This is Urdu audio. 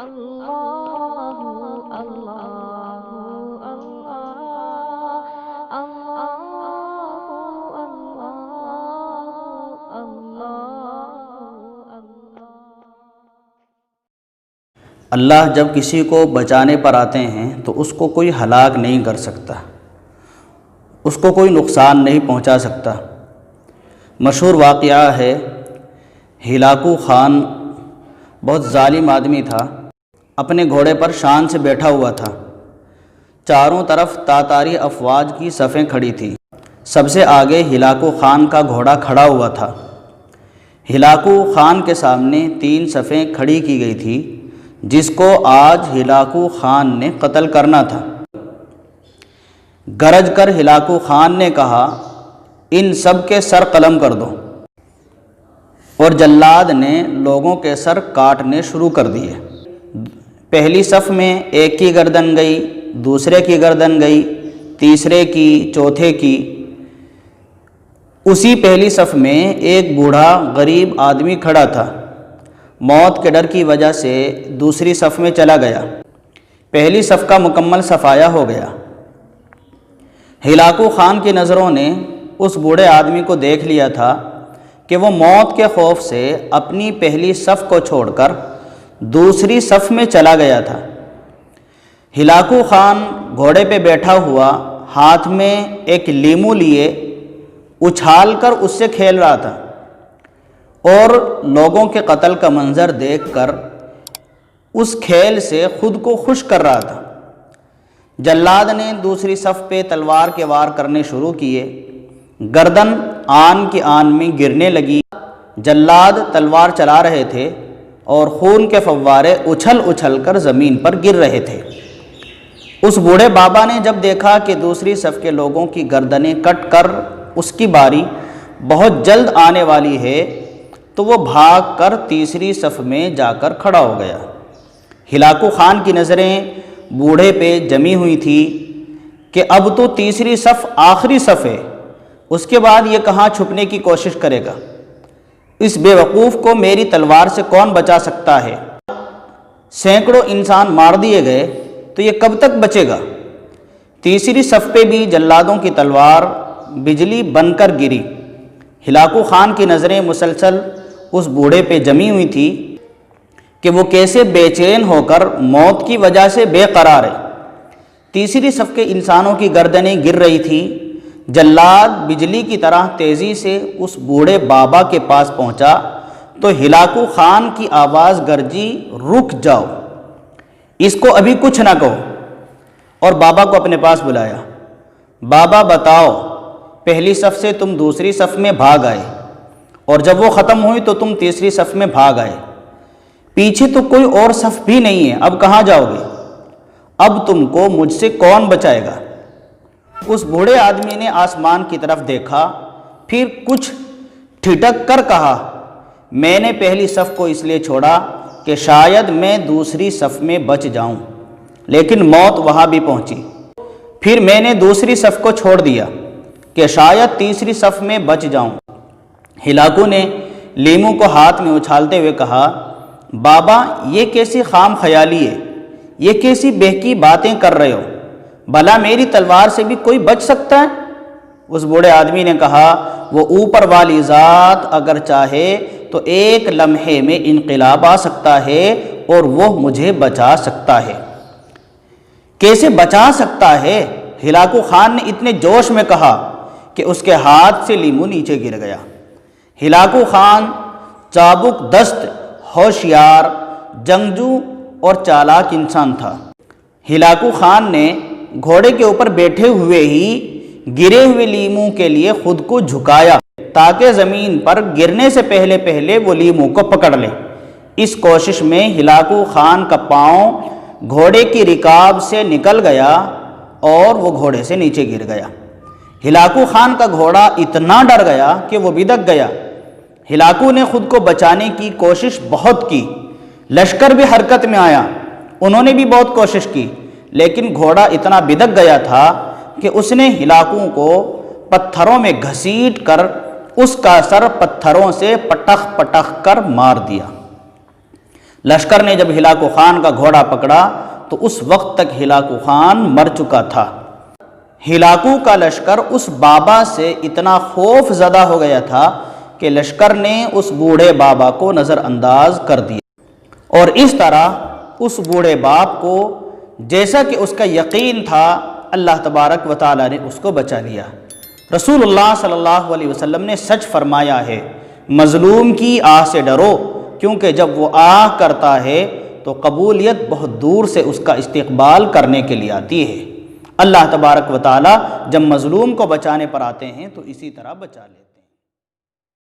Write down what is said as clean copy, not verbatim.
اللہ اللہ اللہ اللہ اللہ اللہ جب کسی کو بچانے پر آتے ہیں تو اس کو کوئی ہلاک نہیں کر سکتا، اس کو کوئی نقصان نہیں پہنچا سکتا۔ مشہور واقعہ ہے، ہلاکو خان بہت ظالم آدمی تھا، اپنے گھوڑے پر شان سے بیٹھا ہوا تھا۔ چاروں طرف تاتاری افواج کی صفیں کھڑی تھیں، سب سے آگے ہلاکو خان کا گھوڑا کھڑا ہوا تھا۔ ہلاکو خان کے سامنے 3 صفیں کھڑی کی گئی تھی جس کو آج ہلاکو خان نے قتل کرنا تھا۔ گرج کر ہلاکو خان نے کہا، ان سب کے سر قلم کر دو، اور جلاد نے لوگوں کے سر کاٹنے شروع کر دیے۔ پہلی صف میں ایک کی گردن گئی، دوسرے کی گردن گئی، تیسرے کی، چوتھے کی۔ اسی پہلی صف میں ایک بوڑھا غریب آدمی کھڑا تھا، موت کے ڈر کی وجہ سے دوسری صف میں چلا گیا۔ پہلی صف کا مکمل صفایا ہو گیا۔ ہلاکو خان کی نظروں نے اس بوڑھے آدمی کو دیکھ لیا تھا کہ وہ موت کے خوف سے اپنی پہلی صف کو چھوڑ کر دوسری صف میں چلا گیا تھا۔ ہلاکو خان گھوڑے پہ بیٹھا ہوا ہاتھ میں ایک لیمو لیے اچھال کر اس سے کھیل رہا تھا، اور لوگوں کے قتل کا منظر دیکھ کر اس کھیل سے خود کو خوش کر رہا تھا۔ جلاد نے دوسری صف پہ تلوار کے وار کرنے شروع کیے، گردن آن کی آن میں گرنے لگی۔ جلاد تلوار چلا رہے تھے اور خون کے فوارے اچھل اچھل کر زمین پر گر رہے تھے۔ اس بوڑھے بابا نے جب دیکھا کہ دوسری صف کے لوگوں کی گردنیں کٹ کر اس کی باری بہت جلد آنے والی ہے تو وہ بھاگ کر تیسری صف میں جا کر کھڑا ہو گیا۔ ہلاکو خان کی نظریں بوڑھے پہ جمی ہوئی تھی کہ اب تو تیسری صف آخری صف ہے، اس کے بعد یہ کہاں چھپنے کی کوشش کرے گا؟ اس بے وقوف کو میری تلوار سے کون بچا سکتا ہے؟ سینکڑوں انسان مار دیے گئے تو یہ کب تک بچے گا؟ تیسری صف پہ بھی جلادوں کی تلوار بجلی بن کر گری۔ ہلاکو خان کی نظریں مسلسل اس بوڑھے پہ جمی ہوئی تھی کہ وہ کیسے بے چین ہو کر موت کی وجہ سے بے قرار ہے۔ تیسری صف کے انسانوں کی گردنیں گر رہی تھی۔ جلاد بجلی کی طرح تیزی سے اس بوڑھے بابا کے پاس پہنچا تو ہلاکو خان کی آواز گرجی، رک جاؤ، اس کو ابھی کچھ نہ کہو، اور بابا کو اپنے پاس بلایا۔ بابا بتاؤ، پہلی صف سے تم دوسری صف میں بھاگ آئے، اور جب وہ ختم ہوئی تو تم تیسری صف میں بھاگ آئے، پیچھے تو کوئی اور صف بھی نہیں ہے، اب کہاں جاؤ گے؟ اب تم کو مجھ سے کون بچائے گا؟ اس بوڑھے آدمی نے آسمان کی طرف دیکھا، پھر کچھ ٹھٹک کر کہا، میں نے پہلی صف کو اس لیے چھوڑا کہ شاید میں دوسری صف میں بچ جاؤں، لیکن موت وہاں بھی پہنچی۔ پھر میں نے دوسری صف کو چھوڑ دیا کہ شاید تیسری صف میں بچ جاؤں۔ ہلاکو نے لیمو کو ہاتھ میں اچھالتے ہوئے کہا، بابا یہ کیسی خام خیالی ہے، یہ کیسی بہکی باتیں کر رہے ہو؟ بھلا میری تلوار سے بھی کوئی بچ سکتا ہے؟ اس بوڑھے آدمی نے کہا، وہ اوپر والی ذات اگر چاہے تو ایک لمحے میں انقلاب آ سکتا ہے اور وہ مجھے بچا سکتا ہے۔ کیسے بچا سکتا ہے؟ ہلاکو خان نے اتنے جوش میں کہا کہ اس کے ہاتھ سے لیمو نیچے گر گیا۔ ہلاکو خان چابک دست، ہوشیار، جنگجو اور چالاک انسان تھا۔ ہلاکو خان نے گھوڑے کے اوپر بیٹھے ہوئے ہی گرے ہوئے لیمو کے لیے خود کو جھکایا تاکہ زمین پر گرنے سے پہلے وہ لیمو کو پکڑ لے۔ اس کوشش میں ہلاکو خان کا پاؤں گھوڑے کی رکاب سے نکل گیا اور وہ گھوڑے سے نیچے گر گیا۔ ہلاکو خان کا گھوڑا اتنا ڈر گیا کہ وہ بدک گیا۔ ہلاکو نے خود کو بچانے کی کوشش بہت کی، لشکر بھی حرکت میں آیا، انہوں نے بھی بہت کوشش کی، لیکن گھوڑا اتنا بدک گیا تھا کہ اس نے ہلاکو کو پتھروں میں گھسیٹ کر اس کا سر پتھروں سے پٹخ پٹخ کر مار دیا۔ لشکر نے جب ہلاکو خان کا گھوڑا پکڑا تو اس وقت تک ہلاکو خان مر چکا تھا۔ ہلاکو کا لشکر اس بابا سے اتنا خوف زدہ ہو گیا تھا کہ لشکر نے اس بوڑھے بابا کو نظر انداز کر دیا، اور اس طرح اس بوڑھے باپ کو جیسا کہ اس کا یقین تھا اللہ تبارک و تعالیٰ نے اس کو بچا لیا۔ رسول اللہ صلی اللہ علیہ وسلم نے سچ فرمایا ہے، مظلوم کی آہ سے ڈرو، کیونکہ جب وہ آہ کرتا ہے تو قبولیت بہت دور سے اس کا استقبال کرنے کے لیے آتی ہے۔ اللہ تبارک و تعالیٰ جب مظلوم کو بچانے پر آتے ہیں تو اسی طرح بچا لیتے ہیں۔